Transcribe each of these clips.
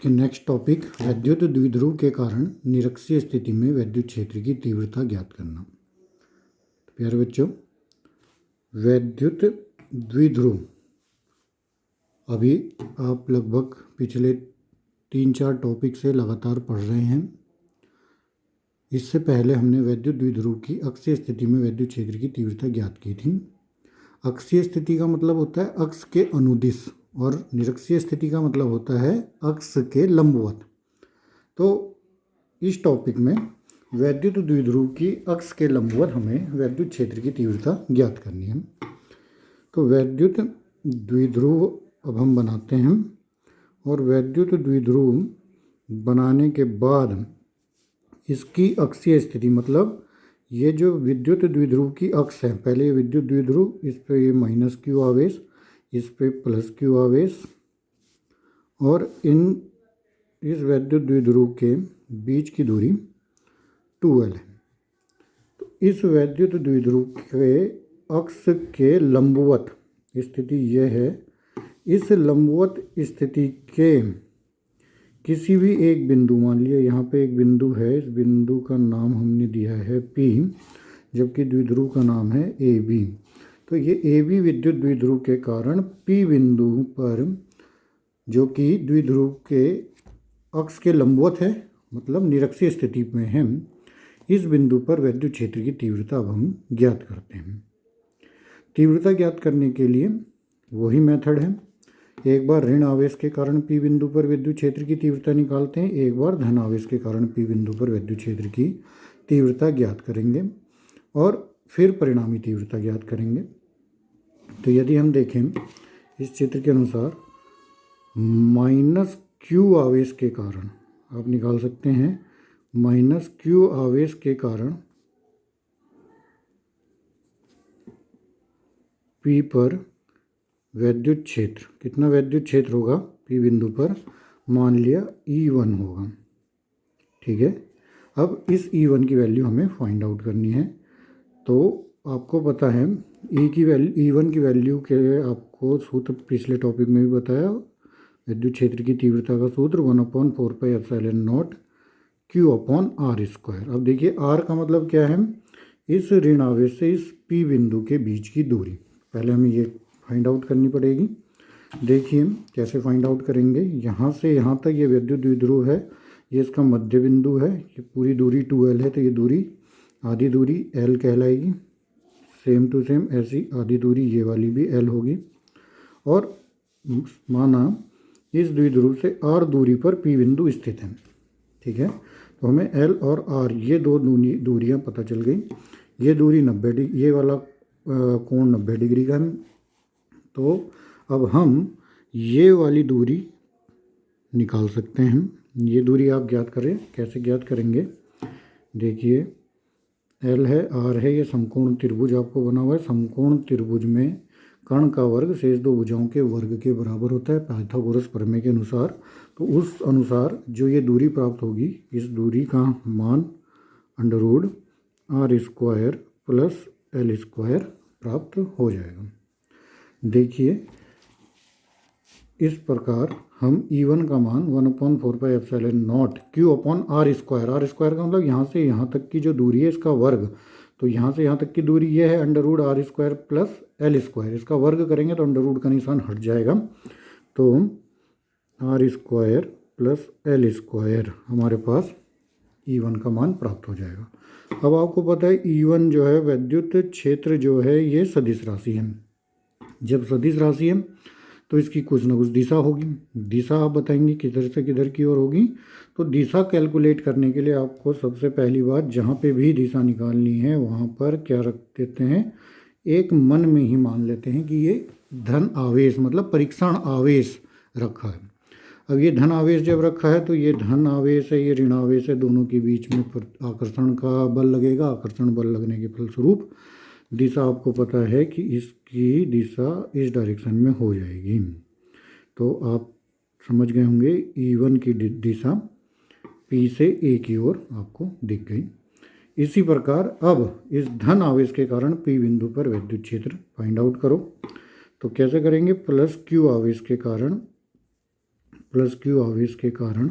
Next topic वैद्युत द्विध्रुव के कारण निरक्षीय स्थिति में विद्युत क्षेत्र की तीव्रता ज्ञात करना। तो प्यारे बच्चों, वैद्युत द्विध्रुव अभी आप लगभग पिछले 3-4 टॉपिक से लगातार पढ़ रहे हैं। इससे पहले हमने वैद्युत द्विध्रुव की अक्षीय स्थिति में विद्युत क्षेत्र की तीव्रता ज्ञात की थी। अक्षीय स्थिति का मतलब होता है अक्ष के अनुदिश और निरक्षीय स्थिति का मतलब होता है अक्ष के लंबवत। तो इस टॉपिक में वैद्युत द्विध्रुव की अक्ष के लंबवत हमें विद्युत क्षेत्र की तीव्रता ज्ञात करनी है। तो वैद्युत द्विध्रुव अब हम बनाते हैं और वैद्युत द्विध्रुव बनाने के बाद इसकी अक्षीय स्थिति मतलब ये जो विद्युत द्विध्रुव की अक्ष है, पहले विद्युत द्विध्रुव, इस पे ये माइनस क्यू आवेश, इस पे प्लस क्यू आवेश और इस वैद्युत द्विध्रुव के बीच की दूरी 2L है। तो इस वैद्युत द्विध्रुव के अक्ष के लंबवत स्थिति यह है। इस लंबवत स्थिति के किसी भी एक बिंदु, मान लिया यहाँ पे एक बिंदु है, इस बिंदु का नाम हमने दिया है P, जबकि द्विध्रुव का नाम है AB। तो ये AB विद्युत द्विध्रुव के कारण P बिंदु पर, जो कि द्विध्रुव के अक्ष के लंबवत है, मतलब निरक्षीय स्थिति में है, इस बिंदु पर विद्युत क्षेत्र की तीव्रता अब हम ज्ञात करते हैं। तीव्रता ज्ञात करने के लिए वही मेथड है। एक बार ऋण आवेश के कारण P बिंदु पर विद्युत क्षेत्र की तीव्रता निकालते हैं, एक बार धन आवेश के कारण P बिंदु पर विद्युत क्षेत्र की तीव्रता ज्ञात करेंगे और फिर परिणामी तीव्रता ज्ञात करेंगे। तो यदि हम देखें इस चित्र के अनुसार माइनस क्यू आवेश के कारण आप निकाल सकते हैं, माइनस क्यू आवेश के कारण P पर वैद्युत क्षेत्र, कितना वैद्युत क्षेत्र होगा P बिंदु पर, मान लिया E1 होगा। ठीक है, अब इस E1 की वैल्यू हमें फाइंड आउट करनी है। तो आपको पता है E1 की वैल्यू के आपको सूत्र पिछले टॉपिक में भी बताया, विद्युत क्षेत्र की तीव्रता का सूत्र 1/4πε0 Q/r²। अब देखिए r का मतलब क्या है, इस ऋण आवेश से इस P बिंदु के बीच की दूरी। पहले हमें ये फाइंड आउट करनी पड़ेगी। देखिए कैसे फाइंड आउट करेंगे। यहाँ से यहाँ तक ये विद्युत द्विध्रुव है, ये इसका मध्य बिंदु है, ये पूरी दूरी 2L है, तो ये दूरी आधी दूरी L कहलाएगी। सेम टू सेम ऐसी आधी दूरी ये वाली भी L होगी। और माना इस द्विध्रुव से R दूरी पर P बिंदु स्थित है। ठीक है, तो हमें L और R ये दो दूरियां पता चल गई। ये दूरी 90 डिग्री, ये वाला कोण 90 डिग्री का है। तो अब हम ये वाली दूरी निकाल सकते हैं। ये दूरी आप ज्ञात करें, कैसे ज्ञात करेंगे। देखिए L है, R है, ये समकोण त्रिभुज आपको बना हुआ है। समकोण त्रिभुज में कर्ण का वर्ग शेष दो भुजाओं के वर्ग के बराबर होता है पाइथागोरस प्रमेय के अनुसार। तो उस अनुसार जो ये दूरी प्राप्त होगी, इस दूरी का मान √r² प्लस L² प्राप्त हो जाएगा। देखिए इस प्रकार हम E1 का मान 1/4πε0 Q/r²। r² का मतलब यहाँ से यहाँ तक की जो दूरी है इसका वर्ग। तो यहाँ से यहाँ तक की दूरी ये है √r² प्लस L²। इसका वर्ग करेंगे तो √ का निशान हट जाएगा। तो r² प्लस L² हमारे पास E1 का मान प्राप्त हो जाएगा। अब आपको पता है E1 जो है विद्युत क्षेत्र जो है ये सदिश राशि है। जब सदिश राशि है तो इसकी कुछ ना कुछ दिशा होगी। दिशा आप बताएंगे किधर से किधर की ओर होगी। तो दिशा कैलकुलेट करने के लिए आपको सबसे पहली बात, जहाँ पे भी दिशा निकालनी है वहाँ पर क्या रख देते हैं, एक मन में ही मान लेते हैं कि ये धन आवेश मतलब परीक्षण आवेश रखा है। अब ये धन आवेश जब रखा है तो ये धन आवेश है, ये ऋण आवेश है, दोनों के बीच में आकर्षण का बल लगेगा। आकर्षण बल लगने के फलस्वरूप दिशा आपको पता है कि इसकी दिशा इस डायरेक्शन में हो जाएगी। तो आप समझ गए होंगे E1 की दिशा P से A की ओर आपको दिख गई। इसी प्रकार अब इस धन आवेश के कारण P बिंदु पर विद्युत क्षेत्र फाइंड आउट करो। तो कैसे करेंगे, प्लस Q आवेश के कारण प्लस क्यू आवेश के कारण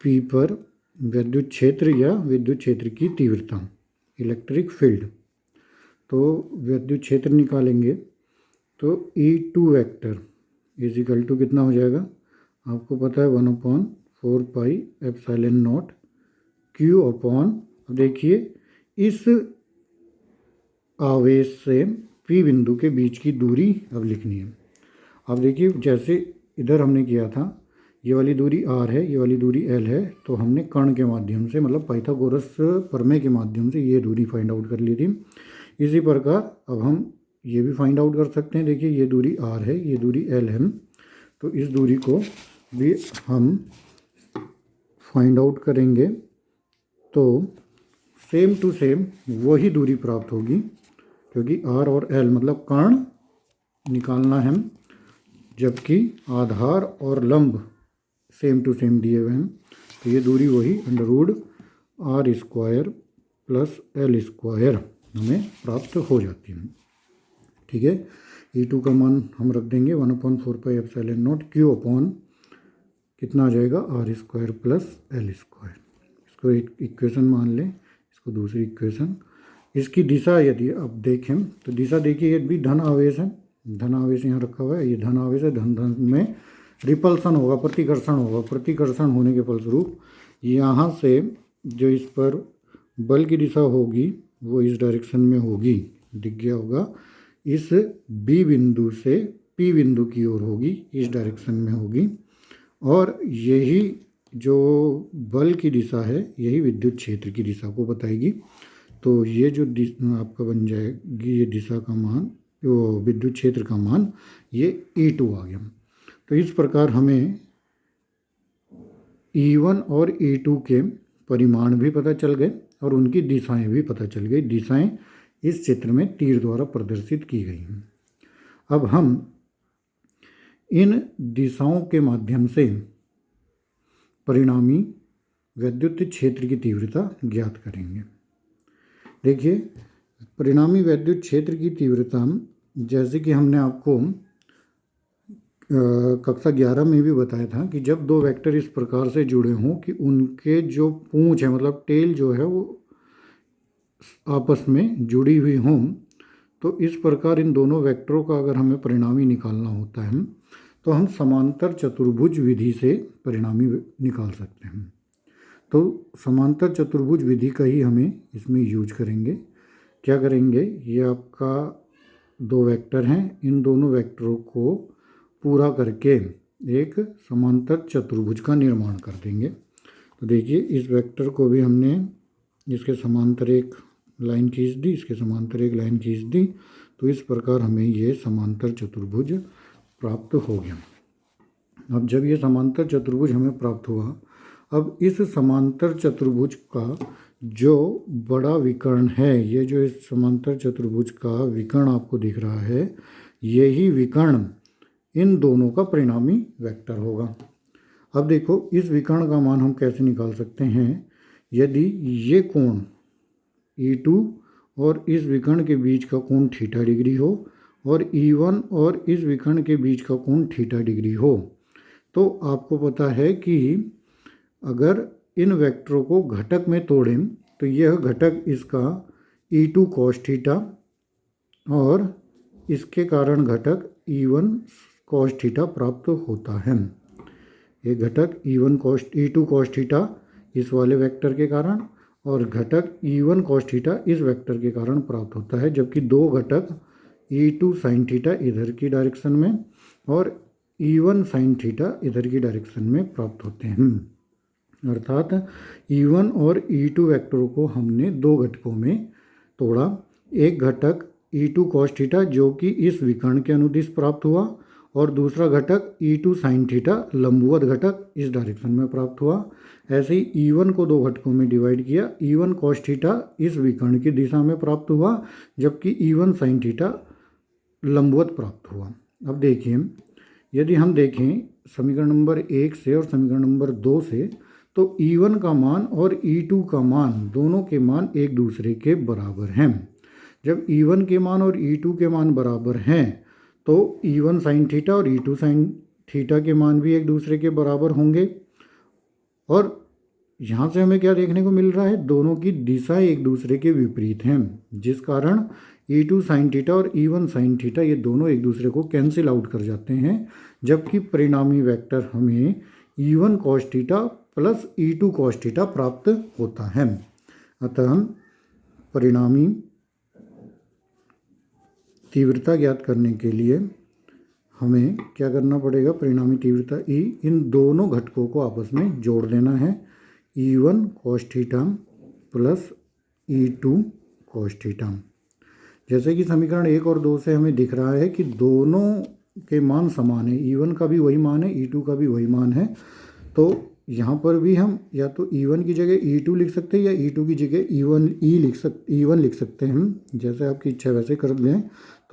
पी पर विद्युत क्षेत्र या विद्युत क्षेत्र की तीव्रता, इलेक्ट्रिक फील्ड। तो विद्युत क्षेत्र निकालेंगे तो E2 vector is equal to कितना हो जाएगा, आपको पता है 1/4πε0 Q अपॉन, अब देखिए इस आवेश से P बिंदु के बीच की दूरी अब लिखनी है। अब देखिए जैसे इधर हमने किया था, ये वाली दूरी r है, ये वाली दूरी l है, तो हमने कर्ण के माध्यम से मतलब पाइथागोरस प्रमेय के माध्यम से ये दूरी फाइंड आउट कर ली थी। इसी प्रकार अब हम ये भी फाइंड आउट कर सकते हैं। देखिए ये दूरी r है, ये दूरी l है, तो इस दूरी को भी हम फाइंड आउट करेंगे तो सेम टू सेम वही दूरी प्राप्त होगी, क्योंकि r और l मतलब कर्ण निकालना है, जबकि आधार और लंब सेम टू सेम दिए हुए हैं। तो ये दूरी वही √r² प्लस l² हमें प्राप्त हो जाती है। ठीक है, E2 का मान हम रख देंगे 1/4πε0 Q अपॉन कितना आ जाएगा r² प्लस l²। इसको एक इक्वेशन मान लें, इसको दूसरी इक्वेशन। इसकी दिशा यदि अब देखें तो दिशा देखिए, ये भी धन आवेश है, धन आवेश यहाँ रखा हुआ है, ये धन आवेश है, धन धन में रिपल्सन होगा, प्रतिकर्षण होगा। प्रतिकर्षण होने के फलस्वरूप यहाँ से जो इस पर बल की दिशा होगी वो इस डायरेक्शन में होगी, दिख गया होगा, इस B बिंदु से P बिंदु की ओर होगी, इस डायरेक्शन में होगी। और यही जो बल की दिशा है यही विद्युत क्षेत्र की दिशा को बताएगी। तो ये जो आपका बन जाएगी ये दिशा का मान, वो विद्युत क्षेत्र का मान ये E2 आ गया। तो इस प्रकार हमें E1 और E2 के परिमाण भी पता चल गए और उनकी दिशाएं भी पता चल गई। दिशाएं इस चित्र में तीर द्वारा प्रदर्शित की गई हैं। अब हम इन दिशाओं के माध्यम से परिणामी विद्युत क्षेत्र की तीव्रता ज्ञात करेंगे। देखिए परिणामी विद्युत क्षेत्र की तीव्रता, जैसे कि हमने आपको कक्षा 11 में भी बताया था कि जब दो वेक्टर इस प्रकार से जुड़े हों कि उनके जो पूंछ है मतलब टेल जो है वो आपस में जुड़ी हुई हों, तो इस प्रकार इन दोनों वेक्टरों का अगर हमें परिणामी निकालना होता है तो हम समांतर चतुर्भुज विधि से परिणामी निकाल सकते हैं। तो समांतर चतुर्भुज विधि का ही हमें इसमें यूज करेंगे। क्या करेंगे, ये आपका दो वेक्टर हैं, इन दोनों वेक्टरों को पूरा करके एक समांतर चतुर्भुज का निर्माण कर देंगे। तो देखिए इस वेक्टर को भी हमने इसके समांतर एक लाइन खींच दी, इसके समांतर एक लाइन खींच दी, तो इस प्रकार हमें ये समांतर चतुर्भुज प्राप्त हो गया। अब जब ये समांतर चतुर्भुज हमें प्राप्त हुआ, अब इस समांतर चतुर्भुज का जो बड़ा विकर्ण है, ये जो इस समांतर चतुर्भुज का विकर्ण आपको दिख रहा है, यही विकर्ण इन दोनों का परिणामी वेक्टर होगा। अब देखो इस विकर्ण का मान हम कैसे निकाल सकते हैं। यदि ये कोण E2 और इस विकर्ण के बीच का कोण थीटा डिग्री हो और E1 और इस विकर्ण के बीच का कोण थीटा डिग्री हो, तो आपको पता है कि अगर इन वेक्टरों को घटक में तोड़ें तो यह घटक इसका E2 cos थीटा और इसके कारण घटक E1 cos थीटा प्राप्त होता है। ये घटक E2 cos थीटा इस वाले वेक्टर के कारण और घटक E1 cos थीटा इस वेक्टर के कारण प्राप्त होता है, जबकि दो घटक E2 sin थीटा इधर की डायरेक्शन में और E1 sin थीटा इधर की डायरेक्शन में प्राप्त होते हैं। अर्थात E1 और E2 वेक्टरों को हमने दो घटकों में तोड़ा। एक घटक E2 cos थीटा जो कि इस विकर्ण के अनुदिश प्राप्त हुआ और दूसरा घटक E2 sin थीटा लंबवत घटक इस डायरेक्शन में प्राप्त हुआ। ऐसे ही E1 को दो घटकों में डिवाइड किया, E1 cos थीटा इस विकर्ण की दिशा में प्राप्त हुआ जबकि E1 sin थीटा लंबवत प्राप्त हुआ। अब देखिए यदि हम देखें समीकरण नंबर 1 से और समीकरण नंबर 2 से, तो E1 का मान और E2 का मान दोनों के मान एक दूसरे के बराबर हैं। जब E1 के मान और E2 के मान बराबर हैं तो E1 साइन थीटा और E2 साइन थीटा के मान भी एक दूसरे के बराबर होंगे। और यहाँ से हमें क्या देखने को मिल रहा है, दोनों की दिशा एक दूसरे के विपरीत हैं, जिस कारण E2 साइन थीटा और E1 साइन थीटा ये दोनों एक दूसरे को कैंसिल आउट कर जाते हैं, जबकि परिणामी वेक्टर हमें E1 cos theta plus E2 cos theta प्राप्त होता है। अतः परिणामी तीव्रता ज्ञात करने के लिए हमें क्या करना पड़ेगा, परिणामी तीव्रता E, इन दोनों घटकों को आपस में जोड़ देना है, E1 cos theta plus E2 cos theta. जैसे कि समीकरण 1 और 2 से हमें दिख रहा है कि दोनों के मान समान है, E1 का भी वही मान है, E2 का भी वही मान है। तो यहाँ पर भी हम या तो E1 की जगह E2 लिख सकते हैं या E2 की जगह E1 लिख सकते हैं, जैसे आपकी इच्छा वैसे कर लें।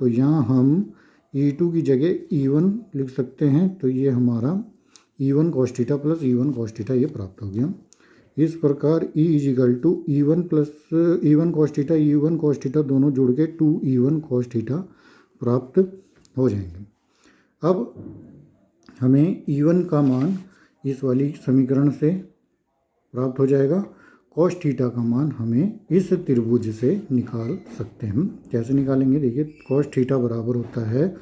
तो यहाँ हम E2 की जगह E1 लिख सकते हैं, तो ये हमारा E1 cos theta plus E1 cos theta ये प्राप्त हो गया। इस प्रकार E equal to E1 plus E1 cos theta E1 cos theta दोनों जुड़ के 2E1 कॉस थीटा प्राप्त हो जाएंगे। अब हमें E1 का मान इस वाली समीकरण से प्राप्त हो जाएगा, कॉस थीटा का मान हमें इस त्रिभुज से निकाल सकते हैं। कैसे निकालेंगे, देखिए कॉस थीटा बराबर होता है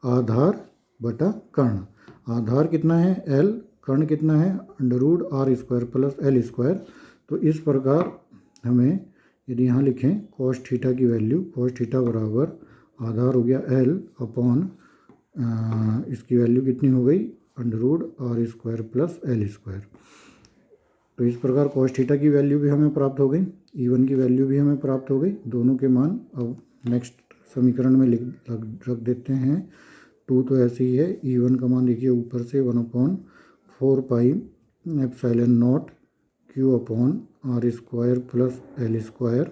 आधार बटा कर्ण। आधार कितना है L, कर्ण कितना है √r² प्लस L²। तो इस प्रकार हमें यदि यहाँ लिखें कॉस थीटा की वैल्यू, कॉस थीटा बराबर आधार हो गया L अपॉन इसकी वैल्यू कितनी हो गई √r² प्लस L²। तो इस प्रकार कॉस थीटा की वैल्यू भी हमें प्राप्त हो गई, E1 की वैल्यू भी हमें प्राप्त हो गई, दोनों के मान अब नेक्स्ट समीकरण में रख देते हैं। 2 तो ऐसे ही है, E1 का मान देखिए ऊपर से 1/4 pi epsilon not Q upon r² plus L²,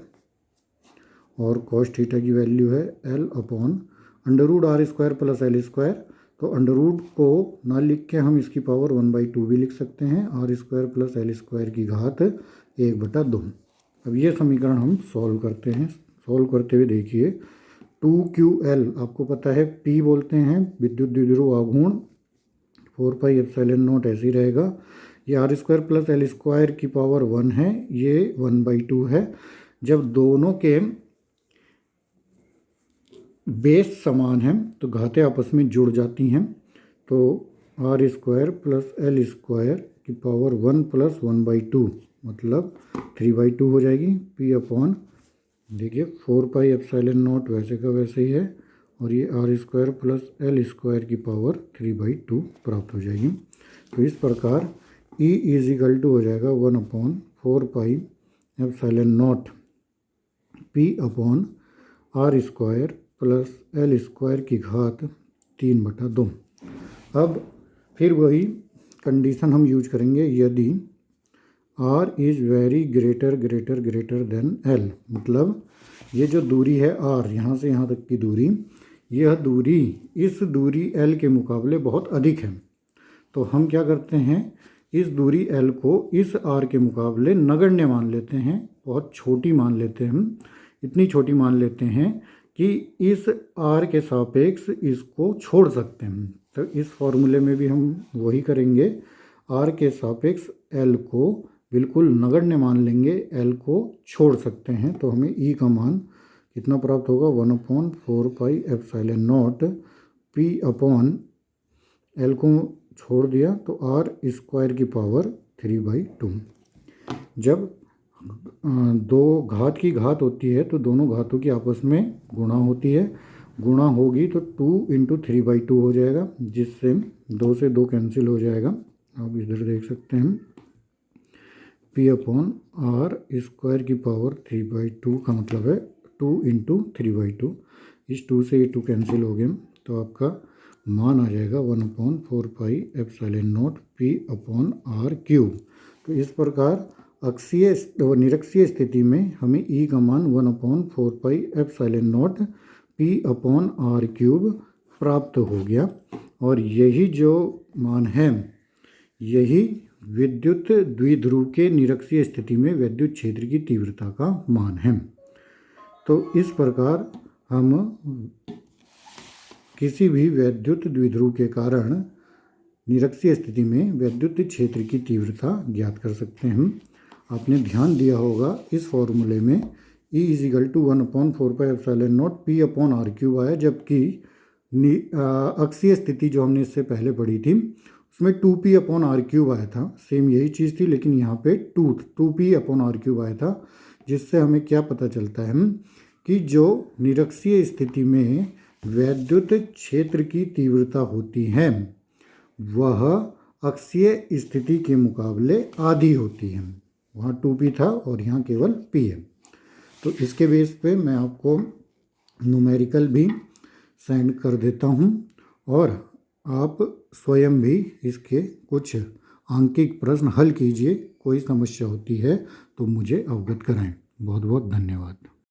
और कॉस थीटा की वैल्यू है L upon √r² plus L²। तो अंडर को ना लिख के हम इसकी पावर 1/2 भी लिख सकते हैं, r² प्लस L² की घात 1/2। अब ये समीकरण हम सॉल्व करते हैं। सॉल्व करते हुए देखिए 2QL आपको पता है P बोलते हैं विद्युत द्विध्रुव आघूर्ण, 4 पाई एप्सिलॉन नॉट ऐसे ही रहेगा। ये r² प्लस L² की पावर 1 है, ये 1/2 है। जब दोनों के बेस समान हैं तो घातें आपस में जुड़ जाती हैं, तो r² प्लस L² की पावर 1 प्लस 1/2 मतलब 3/2 हो जाएगी। P अपॉन देखिए 4 पाई एप्सिलॉन नॉट वैसे का वैसे ही है, और ये r² प्लस L² की पावर 3/2 प्राप्त हो जाएगी। तो इस प्रकार E इजिकल टू हो जाएगा 1/4 pi epsilon not P upon r² plus L² की घात 3/2। अब फिर वही कंडीशन हम यूज करेंगे, यदि R is very greater than L, मतलब ये जो दूरी है R, यहाँ से यहाँ तक की दूरी, यह दूरी इस दूरी L के मुकाबले बहुत अधिक है। तो हम क्या करते हैं, इस दूरी L को इस R के मुकाबले नगण्य मान लेते हैं, बहुत छोटी मान लेते हैं हम, इतनी छोटी मान लेते हैं कि इस R के सापेक्ष इसको छोड़ सकते हैं। तो इस फॉर्मूले में भी हम वही करेंगे, R के सापेक्ष L को बिल्कुल नगण्य मान लेंगे, L को छोड़ सकते हैं। तो हमें E का मान कितना प्राप्त होगा 1/4 pi epsilon not P upon L को छोड़ दिया तो r² की पावर 3/2। जब दो घात की घात होती है तो दोनों घातों की आपस में गुणा होती है, गुणा होगी तो 2 × 3/2 हो जाएगा, जिससे 2 से 2 कैंसिल हो जाएगा। आप इधर देख सकते हैं P अपॉन r² की पावर 3/2 का मतलब है 2 × 3/2। इस 2 से ये 2 कैंसिल हो गए, तो आपका मान आ जाएगा 1/4 pi epsilon not P upon r³। तो इस प्रकार अक्षीय व निरक्षीय स्थिति में हमें E का मान 1/4 pi epsilon not P upon r³ प्राप्त हो गया। और यही जो मान है, यही विद्युत द्विध्रुव के निरक्षीय स्थिति में विद्युत क्षेत्र की तीव्रता का मान है। तो इस प्रकार हम किसी भी वैद्युत द्विध्रुव के कारण निरक्षीय स्थिति में वैद्युत क्षेत्र की तीव्रता ज्ञात कर सकते हैं। आपने ध्यान दिया होगा इस फॉर्मूले में E = 1/4πε0 P/r³ आया, जबकि अक्षीय स्थिति जो हमने इससे पहले पढ़ी थी उसमें 2P/r³ आया था। सेम यही चीज़ थी, लेकिन यहाँ पे 2P/r³ आया था, जिससे हमें क्या पता चलता है कि जो निरक्षीय स्थिति में वैद्युत क्षेत्र की तीव्रता होती है वह अक्षीय स्थिति के मुकाबले आधी होती है। वहाँ 2P था और यहाँ केवल P है। तो इसके बेस पे मैं आपको न्यूमेरिकल भी सेंड कर देता हूँ और आप स्वयं भी इसके कुछ आंकिक प्रश्न हल कीजिए। कोई समस्या होती है तो मुझे अवगत कराएं। बहुत बहुत धन्यवाद।